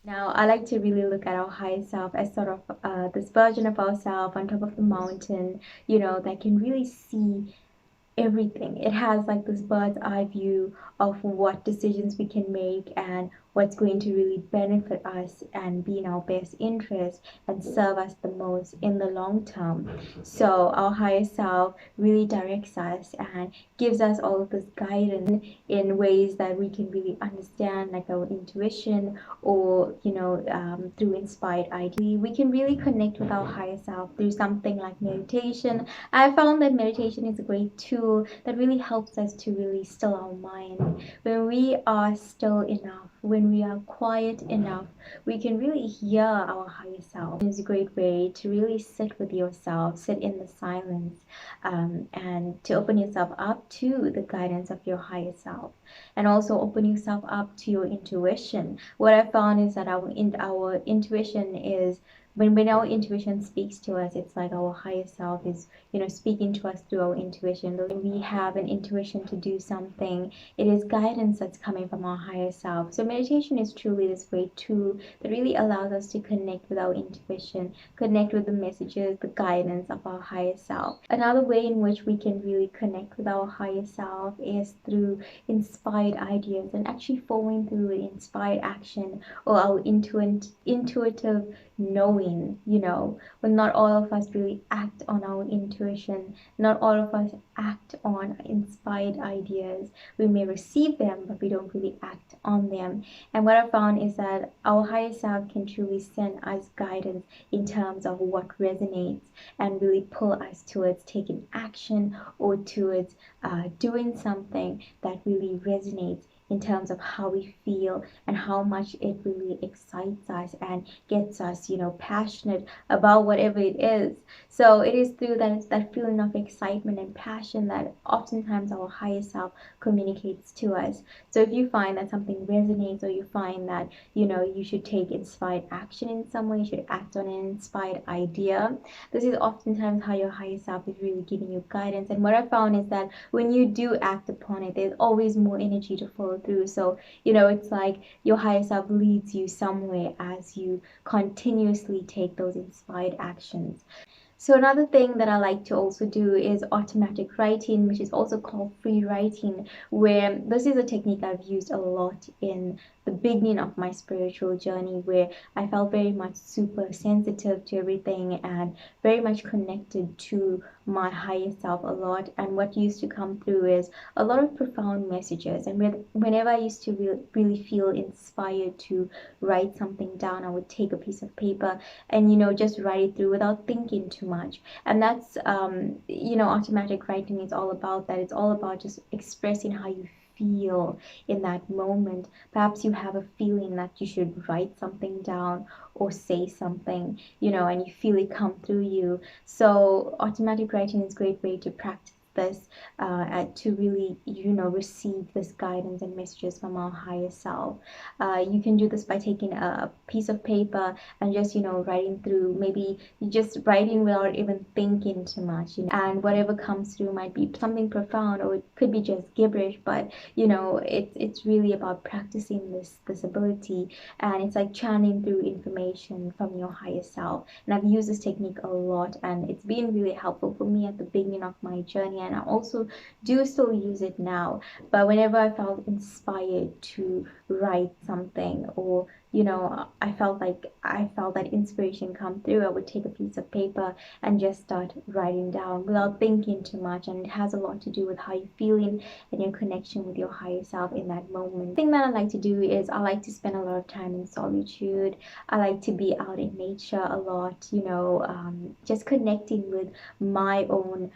Now, I like to really look at our higher self as sort of this version of ourselves on top of the mountain, that can really see everything. It has like this bird's eye view of what decisions we can make and what's going to really benefit us and be in our best interest and serve us the most in the long term. So our higher self really directs us and gives us all of this guidance in ways that we can really understand, like our intuition, or through inspired ideas. We can really connect with our higher self through something like meditation. I found that meditation is a great tool that really helps us to really still our mind. When we are still enough, when we are quiet enough, we can really hear our higher self. It's a great way to really sit with yourself, sit in the silence, and to open yourself up to the guidance of your higher self, and also open yourself up to your intuition. What I found is that our intuition is, when our intuition speaks to us, it's like our higher self is speaking to us through our intuition. When we have an intuition to do something, it is guidance that's coming from our higher self. So meditation is truly this great tool that really allows us to connect with our intuition, connect with the messages, the guidance of our higher self. Another way in which we can really connect with our higher self is through inspired ideas and actually following through with inspired action, or our intuitive knowing. But not all of us really act on our intuition. Not all of us act on inspired ideas. We may receive them, but we don't really act on them. And what I found is that our higher self can truly send us guidance in terms of what resonates, and really pull us towards taking action, or towards doing something that really resonates in terms of how we feel and how much it really excites us and gets us, passionate about whatever it is. So it is through that feeling of excitement and passion that oftentimes our higher self communicates to us. So if you find that something resonates, or you find that you should take inspired action in some way, you should act on an inspired idea, this is oftentimes how your higher self is really giving you guidance. And what I found is that when you do act upon it, there's always more energy to follow through. So it's like your higher self leads you somewhere as you continuously take those inspired actions. So another thing that I like to also do is automatic writing, which is also called free writing, where this is a technique I've used a lot in the beginning of my spiritual journey, where I felt very much super sensitive to everything and very much connected to my higher self a lot. And what used to come through is a lot of profound messages. And whenever I used to really feel inspired to write something down, I would take a piece of paper and just write it through without thinking too much. And that's automatic writing is all about that. It's all about just expressing how you feel in that moment. Perhaps you have a feeling that you should write something down or say something, and you feel it come through you. So automatic writing is a great way to practice this, to really receive this guidance and messages from our higher self. You can do this by taking a piece of paper and just writing through. Maybe you just writing without even thinking too much, and whatever comes through might be something profound, or it could be just gibberish. But it's really about practicing this ability, and it's like channeling through information from your higher self. And I've used this technique a lot, and it's been really helpful for me at the beginning of my journey, and I also do still use it now. But whenever I felt inspired to write something, or I felt that inspiration come through, I would take a piece of paper and just start writing down without thinking too much. And it has a lot to do with how you're feeling and your connection with your higher self in that moment. The thing that I like to do is I like to spend a lot of time in solitude. I like to be out in nature a lot, just connecting with my own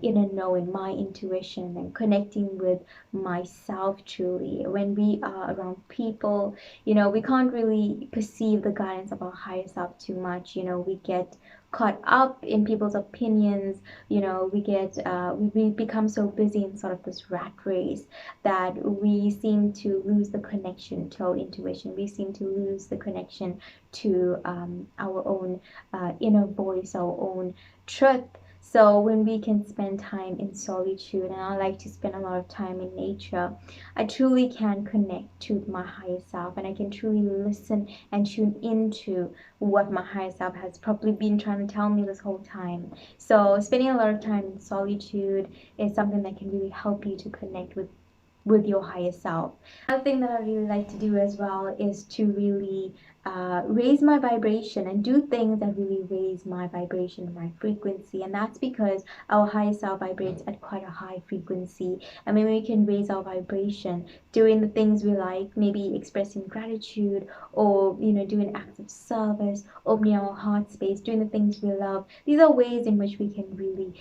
inner knowing, my intuition, and connecting with myself truly. When we are around people, we can't really perceive the guidance of our higher self too much. We get caught up in people's opinions. We become so busy in sort of this rat race that we seem to lose the connection to our intuition. We seem to lose the connection to our own inner voice, our own truth. So when we can spend time in solitude, and I like to spend a lot of time in nature, I truly can connect to my higher self, and I can truly listen and tune into what my higher self has probably been trying to tell me this whole time. So spending a lot of time in solitude is something that can really help you to connect with your higher self. Another thing that I really like to do as well is to really raise my vibration and do things that really raise my vibration, my frequency. And that's because our higher self vibrates at quite a high frequency. And when we can raise our vibration, doing the things we like, maybe expressing gratitude, or doing acts of service, opening our heart space, doing the things we love. These are ways in which we can really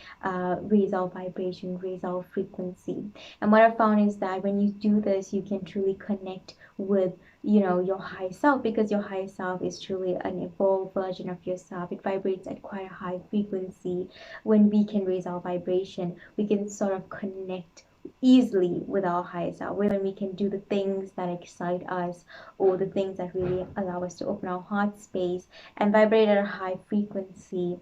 raise our vibration, raise our frequency. And what I found is that when you do this, you can truly connect with your higher self, because your higher self is truly an evolved version of yourself. It vibrates at quite a high frequency. When we can raise our vibration, we can sort of connect easily with our higher self, when we can do the things that excite us, or the things that really allow us to open our heart space and vibrate at a high frequency.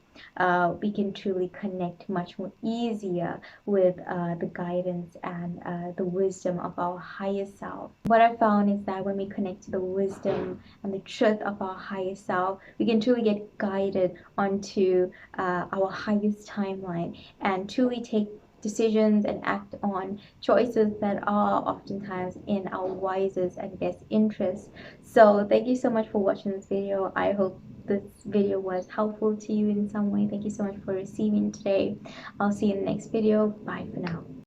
We can truly connect much more easier with the guidance and the wisdom of our higher self. What I found is that when we connect to the wisdom and the truth of our higher self, we can truly get guided onto our highest timeline and truly take decisions and act on choices that are oftentimes in our wisest and best interest. So thank you so much for watching this video. I hope this video was helpful to you in some way. Thank you so much for receiving today. I'll see you in the next video. Bye for now.